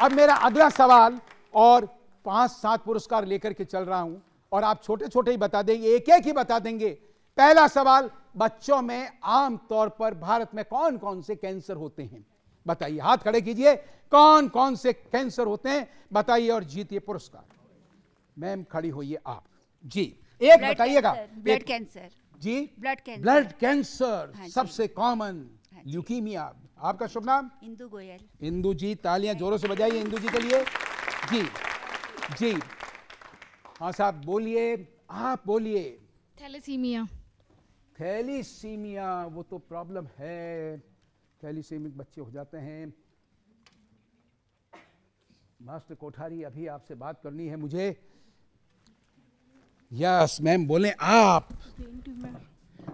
Speaker 1: अब मेरा अगला सवाल, और 5-7 पुरस्कार लेकर के चल रहा हूं और आप छोटे छोटे ही बता देंगे, एक एक ही बता देंगे। पहला सवाल, बच्चों में आमतौर पर भारत में कौन कौन से कैंसर होते हैं? बताइए, हाथ खड़े कीजिए, कौन कौन से कैंसर होते हैं बताइए और जीतिए पुरस्कार। मैम खड़ी होइए आप जी, एक बताइएगा।
Speaker 10: ब्लड कैंसर
Speaker 1: जी,
Speaker 10: ब्लड कैंसर।
Speaker 1: ब्लड कैंसर सबसे कॉमन। ल्यूकीमिया। आपका शुभ नाम?
Speaker 10: इंदु गोयल।
Speaker 1: इंदु जी, तालियां जोरों से बजाइए इंदु जी के लिए। जी जी, हाँ साहब बोलिए, आप बोलिए।
Speaker 11: थैलेसीमिया।
Speaker 1: थैलीसीमिया, वो तो प्रॉब्लम है, थैलीसीमिक बच्चे हो जाते हैं। मास्टर कोठारी, अभी आपसे बात करनी है मुझे। यस मैम, बोलें आप।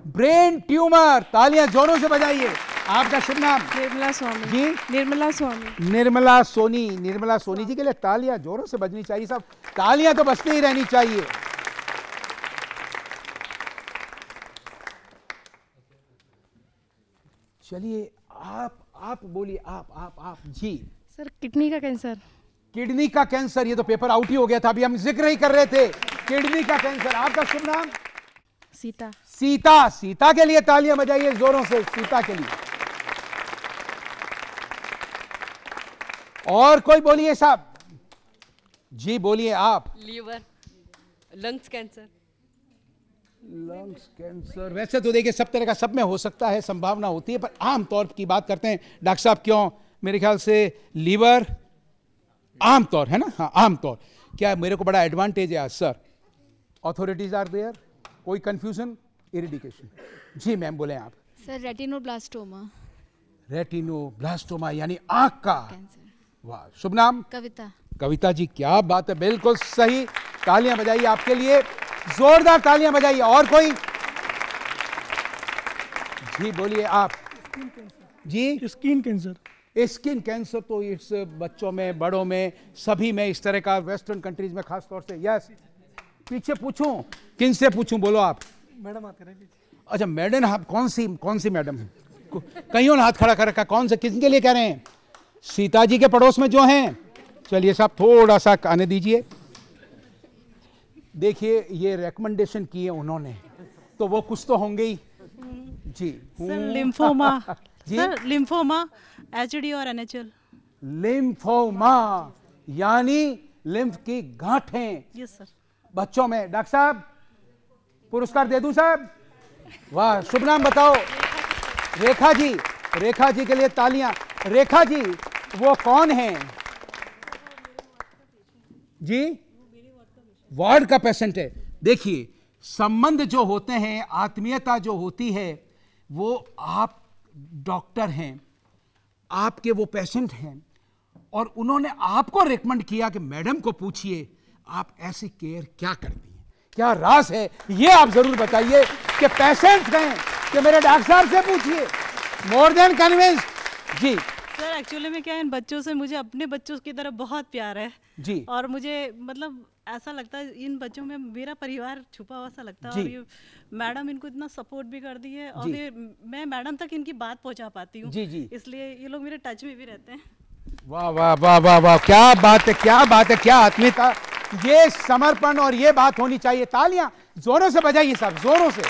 Speaker 1: ब्रेन ट्यूमर, तालियां जोरों से बजाइए। आपका शुभ नाम?
Speaker 6: निर्मला स्वामी
Speaker 1: जी।
Speaker 6: निर्मला स्वामी।
Speaker 1: निर्मला सोनी। निर्मला सोनी जी के लिए तालियां जोरों से बजनी चाहिए साहब, तालियां तो बजती ही रहनी चाहिए। चलिए आप बोलिए, आप जी।
Speaker 6: सर किडनी का कैंसर।
Speaker 1: किडनी का कैंसर, ये तो पेपर आउट ही हो गया था, अभी हम जिक्र ही कर रहे थे किडनी का कैंसर। आपका शुभ नाम?
Speaker 6: सीता।
Speaker 1: सीता। सीता के लिए तालियां बजाइए जोरों से, सीता के लिए। और कोई बोलिए साहब जी, बोलिए आप।
Speaker 12: Liver, lungs cancer.
Speaker 1: Lungs cancer, वैसे तो देखिए सब तरह का सब में हो सकता है, संभावना होती है, पर आमतौर की बात करते हैं डॉक्टर साहब। क्यों? मेरे ख्याल से लीवर आमतौर है ना। हाँ आमतौर। क्या मेरे को बड़ा एडवांटेज है आज सर? ऑथोरिटीज आर देयर, कोई कंफ्यूजन? इरिडिकेशन। जी मैम बोले आप।
Speaker 11: Sir retinoblastoma.
Speaker 1: रेटिनोब्लास्टोमा यानी आंख का कैंसर। वाह, शुभ नाम?
Speaker 11: कविता।
Speaker 1: कविता जी, क्या बात है, बिल्कुल सही। तालियां बजाइए आपके लिए, जोरदार तालियां बजाइए। और कोई? जी बोलिए आप। जी।
Speaker 9: Skin cancer.
Speaker 1: स्किन कैंसर तो इट्स बच्चों में, बड़ों में, सभी में इस तरह का, वेस्टर्न कंट्रीज में खास तौर से। यस। पीछे पूछूं? किन से पूछूं? बोलो आप।
Speaker 9: मैडम हाथ करें पीछे।
Speaker 1: अच्छा मैडम, आप कौन सी मैडम? कहीं हाथ खड़ा कर रखा, कौन से, किसके लिए कह रहे हैं? सीता जी के पड़ोस में जो हैं। चलिए साहब थोड़ा सा आने दीजिए। देखिए ये रेकमेंडेशन किए उन्होंने, तो वो कुछ तो होंगे ही। जी।
Speaker 13: Sir lymphoma. Sir lymphoma, HD और एनएचएल।
Speaker 1: लिम्फोमा यानी लिम्फ की गांठें।
Speaker 13: Yes sir.
Speaker 1: बच्चों में। डॉक्टर साहब पुरस्कार दे दूं साहब? वाह, शुभ नाम बताओ। रेखा जी। रेखा जी के लिए तालियां। रेखा जी वो कौन हैं जी? वार्ड का पेशेंट है। देखिए संबंध जो होते हैं, आत्मीयता जो होती है, वो आप डॉक्टर हैं, आपके वो पेशेंट हैं, और उन्होंने आपको रिकमेंड किया कि मैडम को पूछिए आप ऐसी केयर क्या करती हैं, क्या राज है, ये आप जरूर बताइए कि पेशेंट कहें कि मेरे डॉक्टर साहब से पूछिए। More than convince. जी
Speaker 13: सर एक्चुअली में क्या है, इन बच्चों से मुझे अपने बच्चों की तरफ बहुत प्यार है
Speaker 1: जी,
Speaker 13: और मुझे मतलब ऐसा लगता है इन बच्चों में मेरा परिवार छुपा हुआ सा लगता है, और ये मैडम इनको इतना सपोर्ट भी करती है, और फिर मैं मैडम तक इनकी बात पहुंचा पाती हूँ, इसलिए ये लोग मेरे टच में भी रहते हैं।
Speaker 1: वाह वाह वाह वाह वाह, क्या बात है, क्या बात है, क्या आत्मीयता, ये समर्पण और ये बात होनी चाहिए। तालियां जोरों से बजाइए साहब, जोरों से।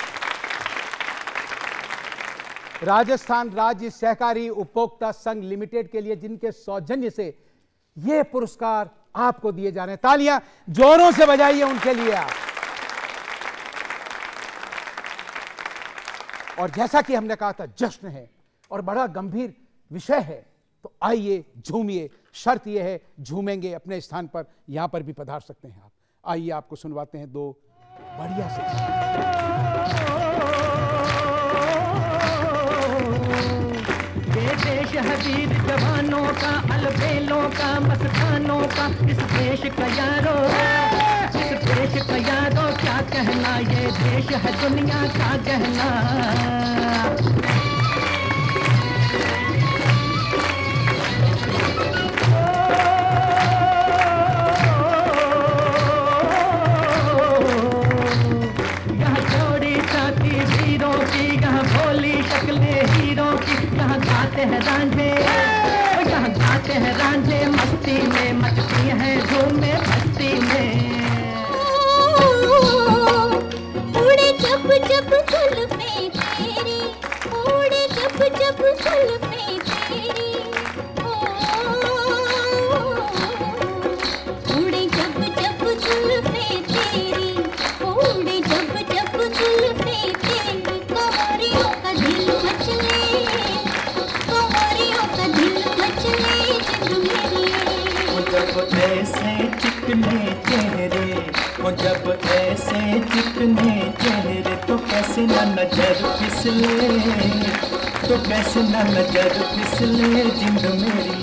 Speaker 1: राजस्थान राज्य सहकारी उपभोक्ता संघ लिमिटेड के लिए जिनके सौजन्य से ये पुरस्कार आपको दिए जा रहे हैं, तालियां जोरों से बजाइए उनके लिए आप। और जैसा कि हमने कहा था, जश्न है और बड़ा गंभीर विषय है, तो आइए झूमिए। शर्त यह है झूमेंगे अपने स्थान पर, यहां पर भी पधार सकते हैं आप। आइए आपको सुनवाते हैं दो बढ़िया से।
Speaker 3: देश है वीर जवानों का, अलबेलों का, मस्तानों का, इस देश का यारो, इस देश का यारो क्या कहना, ये देश है दुनिया का गहना। घूमे बस्ती में।
Speaker 10: उड़े जब जब जुल्फें तेरी, उड़े जब जब जुल्फें तेरी, उड़े जब जब जुल्फें तेरी, उड़े जब जब जुल्फें तेरी, कंवरियों का दिल मचले, कंवरियों का दिल मचले जिंद मेरी।
Speaker 3: जब ऐसे चिकने चेहरे, वो जब ऐसे चिकने चेहरे, तो कैसे न नजर फिसले, तो कैसे न नजर फिसले जिंद मेरी।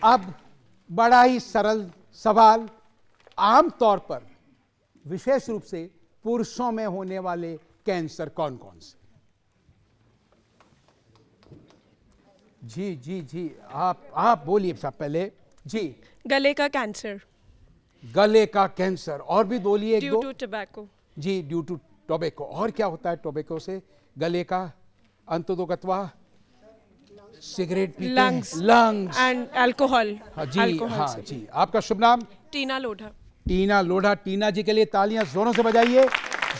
Speaker 1: अब बड़ा ही सरल सवाल, आम तौर पर विशेष रूप से पुरुषों में होने वाले कैंसर कौन कौन से? जी जी जी, आप बोलिए साहब पहले जी।
Speaker 14: गले का कैंसर।
Speaker 1: गले का कैंसर, और भी बोलिए एक दो।
Speaker 14: Due to tobacco.
Speaker 1: जी, ड्यू टू टोबैको। और क्या होता है टोबैको से? गले का अंततोगत्वा सिगरेट पीते, लंग्स
Speaker 14: एंड अल्कोहल।
Speaker 1: हाँ जी, हाँ जी। आपका शुभ नाम?
Speaker 14: टीना लोढ़ा।
Speaker 1: टीना लोढ़ा। टीना जी के लिए तालियां जोरों से बजाइए,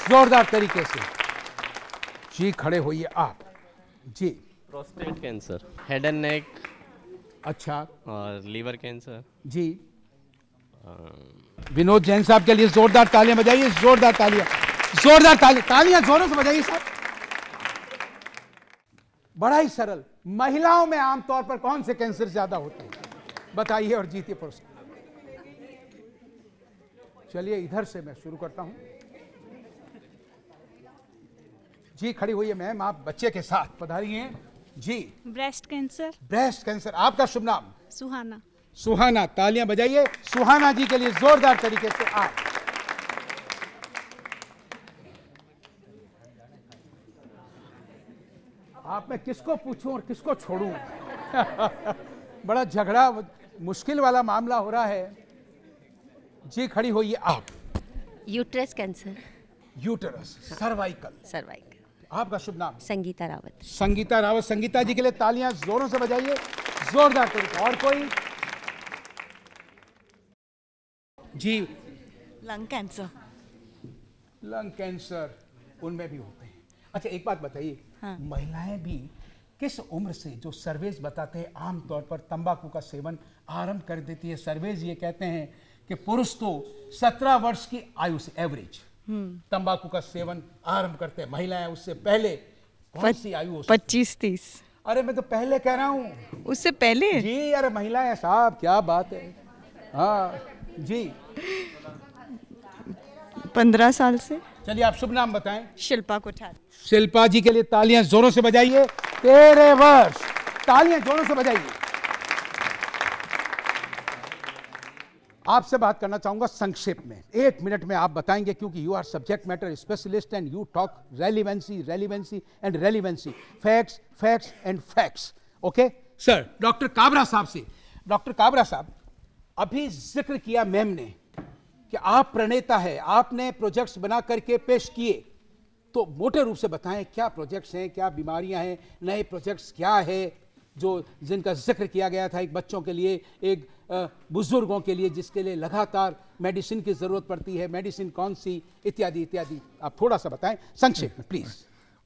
Speaker 1: जोरदार तरीके से। जी खड़े होइए आप जी।
Speaker 15: Prostate cancer, head and neck.
Speaker 1: अच्छा।
Speaker 15: और लीवर कैंसर
Speaker 1: जी। विनोद जैन साहब के लिए जोरदार तालियां बजाइए, जोरदार तालियां, जोरदार तालियां जोरों से बजाइए साहब। बड़ा ही सरल। महिलाओं में आमतौर पर कौन से कैंसर ज्यादा होते हैं बताइए और जीतिए पुरस्कार। चलिए इधर से मैं शुरू करता हूं जी। खड़ी हुई है मैम, आप बच्चे के साथ पधारिए जी।
Speaker 16: Breast cancer.
Speaker 1: Breast cancer. आपका शुभ नाम?
Speaker 16: सुहाना।
Speaker 1: सुहाना। तालियां बजाइए सुहाना जी के लिए जोरदार तरीके से। आप मैं किसको पूछूं और किसको छोड़ूं? बड़ा झगड़ा मुश्किल वाला मामला हो रहा है जी। खड़ी होइए आप।
Speaker 17: Uterus cancer.
Speaker 1: Uterus, cervical.
Speaker 17: Cervical.
Speaker 1: आपका शुभ नाम?
Speaker 17: संगीता रावत।
Speaker 1: संगीता रावत। संगीता जी के लिए तालियां जोरों से बजाइए, जोरदार तरीके। और कोई? जी।
Speaker 16: Lung cancer.
Speaker 1: लंग कैंसर उनमें भी होते हैं। अच्छा एक बात बताइए,
Speaker 16: हाँ।
Speaker 1: महिलाएं भी किस उम्र से, जो सर्वेज बताते हैं आमतौर पर तंबाकू का सेवन आरंभ कर देती है? सर्वेज ये कहते हैं कि पुरुष तो 17 वर्ष की आयु से एवरेज तंबाकू का सेवन आरंभ करते हैं, महिलाएं उससे पहले कौन सी आयु?
Speaker 14: 25-30।
Speaker 1: अरे मैं तो पहले कह रहा हूँ,
Speaker 14: उससे पहले
Speaker 1: जी। अरे महिलाएं साहब क्या बात है। हाँ जी।
Speaker 14: 15 साल से।
Speaker 1: चलिए आप शुभ नाम बताएं।
Speaker 16: शिल्पा कोठारी।
Speaker 1: शिल्पा जी के लिए तालियां जोरों से बजाइए। 13 वर्ष। तालियां जोरों से बजाइए। आपसे बात करना चाहूंगा संक्षेप में, 1 मिनट में आप बताएंगे, क्योंकि you are subject matter specialist and you talk relevancy and relevancy, facts facts and facts. Okay sir. Doctor Kabra साहब से। डॉक्टर काबरा साहब, अभी जिक्र किया मैम ने कि आप प्रणेता है, आपने प्रोजेक्ट्स बना करके पेश किए, तो मोटे रूप से बताएं क्या प्रोजेक्ट्स हैं, क्या बीमारियां हैं, नए प्रोजेक्ट्स क्या है जो जिनका जिक्र किया गया था, एक बच्चों के लिए, एक बुजुर्गों के लिए जिसके लिए लगातार मेडिसिन की जरूरत पड़ती है, मेडिसिन कौन सी, इत्यादि इत्यादि। आप थोड़ा सा बताएं संक्षेप में प्लीज।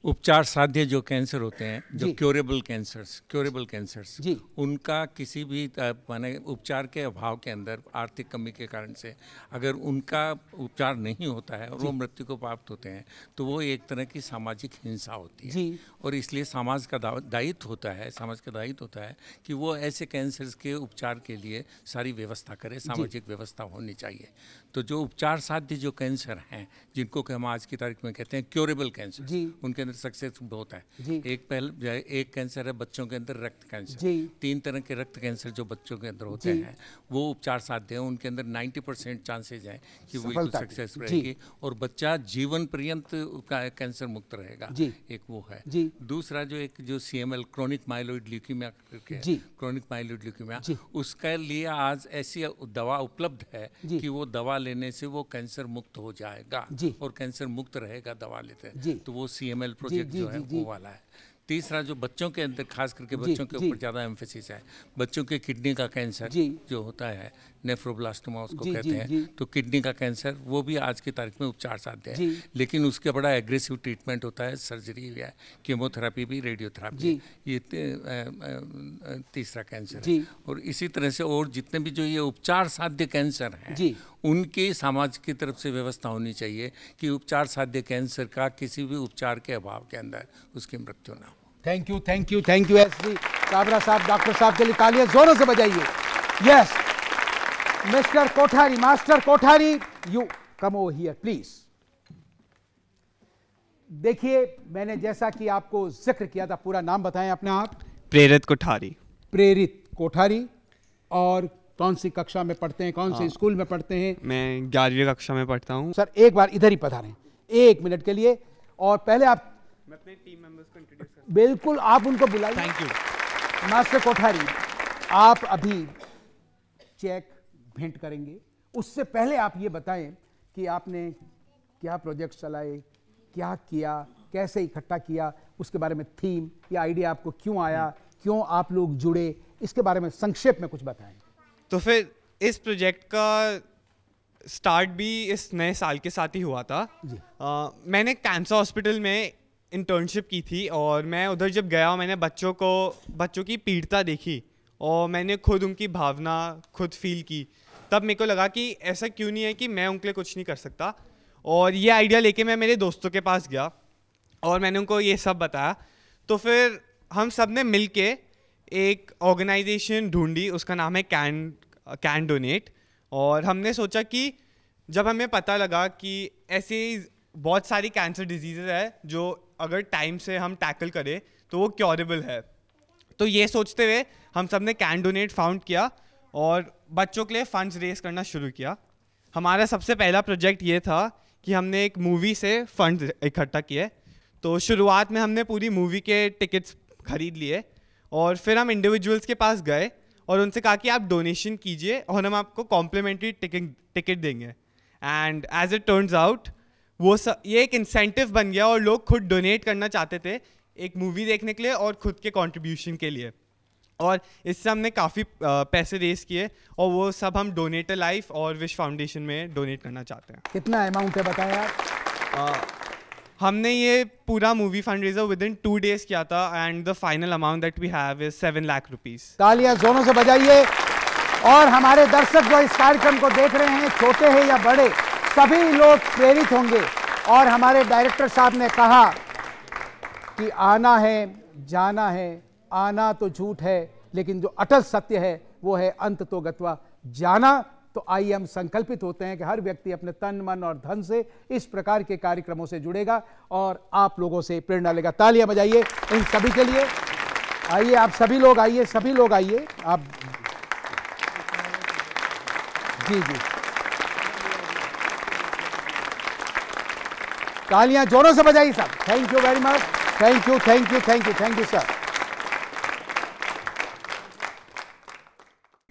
Speaker 5: उपचार साध्य जो कैंसर होते हैं, जो क्योरेबल कैंसर्स जी, उनका किसी भी माने उपचार के अभाव के अंदर, आर्थिक कमी के कारण से अगर उनका उपचार नहीं होता है और वो मृत्यु को प्राप्त होते हैं, तो वो एक तरह की सामाजिक हिंसा होती है जी। और इसलिए समाज का दायित्व होता है कि वो ऐसे कैंसर्स के उपचार के लिए सारी व्यवस्था करे, सामाजिक व्यवस्था होनी चाहिए। तो जो उपचार साध्य जो कैंसर हैं, जिनको कि हम आज की तारीख में कहते हैं क्योरेबल कैंसर, उनके अंदर सक्सेस बहुत है। एक कैंसर है बच्चों के अंदर, रक्त कैंसर। 3 तरह के रक्त कैंसर जो बच्चों के अंदर होते हैं वो उपचार साध्य हैं, उनके अंदर 90% चांसेज हैं कि वो सक्सेस रहेगी और बच्चा जीवन पर्यंत कैंसर मुक्त रहेगा। एक वो है। दूसरा जो CML chronic myeloid leukaemia, chronic myeloid leukaemia, उसके लिए आज ऐसी दवा उपलब्ध है कि वो दवा लेने से वो कैंसर मुक्त हो जाएगा और कैंसर मुक्त रहेगा दवा लेते हैं। तो वो CML प्रोजेक्ट जो है वो वाला है। तीसरा जो बच्चों के अंदर खास करके बच्चों के ऊपर ज़्यादा एम्फेसिस है, बच्चों के किडनी का कैंसर जो होता है नेफ्रोब्लास्टोमा उसको कहते हैं, तो किडनी का कैंसर वो भी आज की तारीख में उपचार साध्य है, लेकिन उसका बड़ा एग्रेसिव ट्रीटमेंट होता है, सर्जरी है, कीमोथेरेपी भी, रेडियोथेरेपी, ये तीसरा कैंसर है। और इसी तरह से और जितने भी जो ये उपचार साध्य कैंसर हैं उनकी समाज की तरफ से व्यवस्था होनी चाहिए कि उपचार साध्य कैंसर का किसी भी उपचार के अभाव के अंदर उसकी मृत्यु ना हो।
Speaker 1: Thank you, thank you, thank you SP Kabra साहब, डॉक्टर साहब के लिए तालियां जोरों से बजाइए। Yes mister Kothari, master Kothari, you come over here please. देखिए मैंने जैसा कि आपको जिक्र किया था, पूरा नाम बताएं अपने आप।
Speaker 18: प्रेरित कोठारी। प्रेरित
Speaker 1: कोठारी। और कौन सी कक्षा में पढ़ते हैं, कौन से स्कूल में पढ़ते हैं?
Speaker 18: मैं 11वीं कक्षा में पढ़ता हूं।
Speaker 1: सर एक बार इधर ही पधारें 1 मिनट के लिए, और पहले आप
Speaker 18: मैं अपने टीम मेंबर्स को इंट्रोड्यूस करता हूं।
Speaker 1: बिल्कुल, आप उनको बुलाइए।
Speaker 18: Thank you.
Speaker 1: मास्टर कोठारी, आप अभी चेक भेंट करेंगे, उससे पहले आप ये बताएं कि आपने क्या प्रोजेक्ट चलाए, क्या किया, कैसे इकट्ठा किया, उसके बारे में थीम या आइडिया आपको क्यों आया, क्यों आप लोग जुड़े, इसके बारे में संक्षेप में कुछ बताएं।
Speaker 18: तो फिर इस प्रोजेक्ट का स्टार्ट भी इस नए साल के साथ ही हुआ था। मैंने कैंसर हॉस्पिटल में इंटर्नशिप की थी और मैं उधर जब गया मैंने बच्चों की पीड़िता देखी और मैंने खुद उनकी भावना खुद फील की। तब मेरे को लगा कि ऐसा क्यों नहीं है कि मैं उनके लिए कुछ नहीं कर सकता, और ये आइडिया लेके मैं मेरे दोस्तों के पास गया और मैंने उनको ये सब बताया। तो फिर हम सब ने मिल के एक ऑर्गेनाइजेशन ढूंढी, उसका नाम है कैन डोनेट। और हमने सोचा कि जब हमें पता लगा कि ऐसे बहुत सारी कैंसर डिजीज़ है जो अगर टाइम से हम टैकल करें तो वो क्योरेबल है, तो ये सोचते हुए हम सब ने कैन डोनेट फाउंड किया और बच्चों के लिए फंड्स रेज करना शुरू किया। हमारा सबसे पहला प्रोजेक्ट ये था कि हमने एक मूवी से फंड्स इकट्ठा किए। तो शुरुआत में हमने पूरी मूवी के टिकट्स खरीद लिए और फिर हम इंडिविजुअल्स के पास गए और उनसे कहा कि आप डोनेशन कीजिए और हम आपको कॉम्प्लीमेंट्री टिकट देंगे। And as it turns out ये एक इंसेंटिव बन गया और लोग खुद डोनेट करना चाहते थे एक मूवी देखने के लिए और खुद के कंट्रीब्यूशन के लिए, और इससे हमने काफ़ी पैसे रेज किए और वो सब हम डोनेटर लाइफ और विश फाउंडेशन में डोनेट करना चाहते हैं।
Speaker 1: कितना अमाउंट है बताया आप?
Speaker 18: हमने ये पूरा movie fund raiser within 2 days किया था and the final amount that we have is 7 lakh rupees.
Speaker 1: तालियां जोरों से बजाइए। और हमारे दर्शक जो इस कार्यक्रम को देख रहे हैं, छोटे हैं या बड़े, सभी लोग प्रेरित होंगे। और हमारे डायरेक्टर साहब ने कहा कि आना है जाना है, आना तो झूठ है लेकिन जो अटल सत्य है वो है अंत तो गत्वा जाना। तो आइए हम संकल्पित होते हैं कि हर व्यक्ति अपने तन मन और धन से इस प्रकार के कार्यक्रमों से जुड़ेगा और आप लोगों से प्रेरणा लेगा। तालियां बजाइए इन सभी के लिए। आइए आप सभी लोग आइए, सभी लोग आइए आप। जी जी, तालियां जोरों से बजाइए सब। Thank you very much. Thank you, thank you, thank you, thank you sir.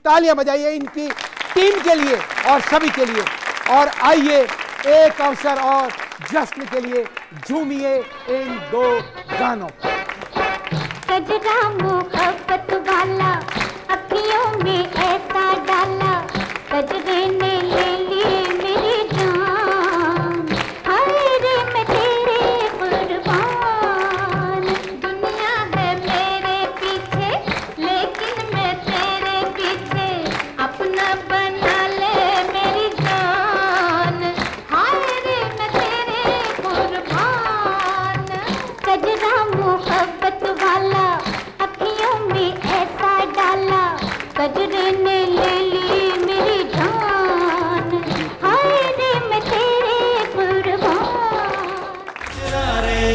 Speaker 1: तालियां बजाइए इनकी टीम के लिए और सभी के लिए। और आइए एक अवसर और जश्न के लिए झूमिए इन 2 गानों।
Speaker 10: कजरा मोहब्बत वाला अखियों में ऐसा डाला, कजरे ने ले ली मेरी जान, हाय रे मैं तेरे कुर्बान। दुनिया है मेरे पीछे लेकिन मैं तेरे पीछे, अपना बना ले मेरी जान, हाय रे मैं तेरे कुर्बान। कजरा मोहब्बत वाला अखियों में ऐसा डाला, कजरे ने ले ली मेरी जान, हाय रे मैं तेरे कुर्बान।
Speaker 3: कजरा रे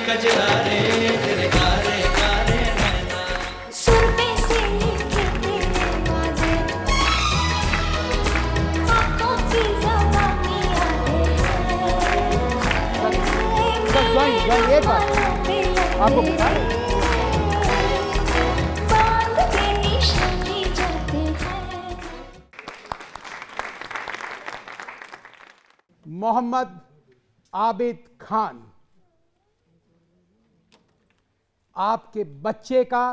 Speaker 3: कजरा रे तेरे कारे कारे नैना,
Speaker 10: सुर में से लिखे तेरे वादे, आँखों की जवानी
Speaker 1: एक बार आपको बता रहे हैं।
Speaker 10: बांध के निशानी जाते हैं।
Speaker 1: मोहम्मद आबिद खान आपके बच्चे का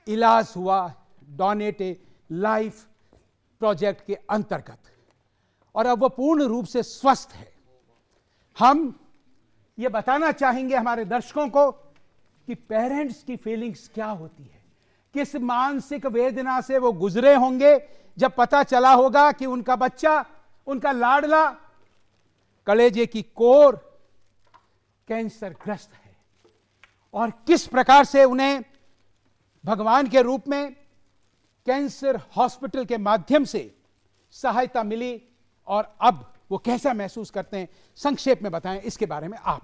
Speaker 1: इलाज हुआ डोनेट ए लाइफ प्रोजेक्ट के अंतर्गत और अब वो पूर्ण रूप से स्वस्थ है। हम ये बताना चाहेंगे हमारे दर्शकों को कि पेरेंट्स की फीलिंग्स क्या होती है, किस मानसिक वेदना से वो गुजरे होंगे जब पता चला होगा कि उनका बच्चा, उनका लाडला कलेजे की कोर कैंसर ग्रस्त है और किस प्रकार से उन्हें भगवान के रूप में कैंसर हॉस्पिटल के माध्यम से सहायता मिली और अब वो कैसा महसूस करते हैं, संक्षेप में बताएं इसके बारे में आप।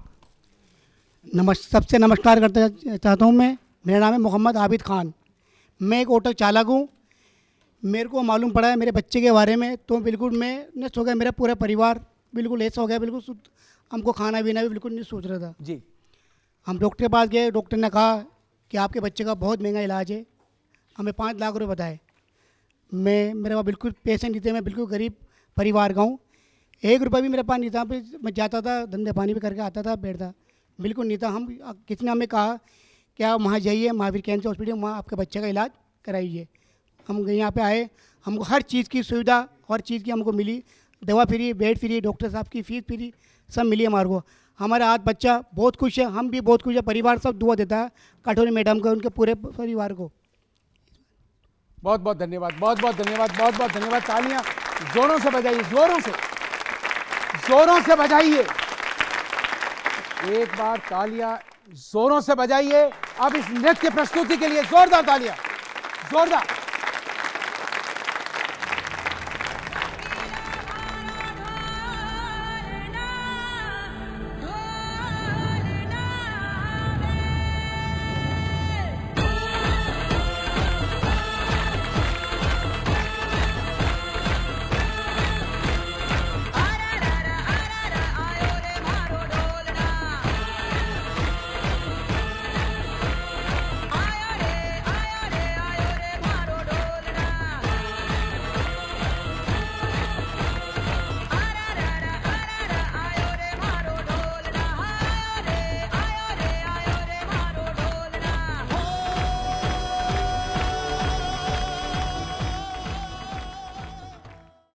Speaker 19: सबसे नमस्कार करना चाहता हूं मैं। मेरा नाम है मोहम्मद आबिद खान। मैं एक ऑटो चालक हूं। मेरे को मालूम पड़ा है मेरे बच्चे के बारे में तो बिल्कुल मैं नष्ट हो गया, मेरा पूरा परिवार बिल्कुल ऐसा हो गया, बिल्कुल हमको खाना पीना भी बिल्कुल नहीं सोच रहा था
Speaker 1: जी।
Speaker 19: हम डॉक्टर के पास गए, डॉक्टर ने कहा कि आपके बच्चे का बहुत महंगा इलाज है, हमें 5 लाख रुपए बताए। मेरे पास बिल्कुल पैसे नहीं थे, मैं बिल्कुल गरीब परिवार का हूँ, 1 रुपया भी मेरे पास नहीं था। मैं जाता था धंधे पानी भी करके आता था, बैठता बिल्कुल नहीं था। हम किसी ने हमें कहा कि आप वहाँ जाइए महावीर कैंसर हॉस्पिटल, वहाँ आपके बच्चे का इलाज कराइए। हम यहाँ पे आए, हमको हर चीज़ की सुविधा, हर चीज़ की हमको मिली, दवा फ्री, बेड फ्री, डॉक्टर साहब की फीस फ्री, सब मिली हमारे को। हमारा आज बच्चा बहुत खुश है, हम भी बहुत खुश है, परिवार सब दुआ देता है काठौरी मैडम को, उनके पूरे परिवार को।
Speaker 1: बहुत बहुत धन्यवाद, बहुत बहुत धन्यवाद, बहुत बहुत धन्यवाद। तालियां जोरों से बजाइए, जोरों से बजाइए, एक बार तालियां जोरों से बजाइए। अब इस नृत्य प्रस्तुति के लिए जोरदार तालियां, जोरदार।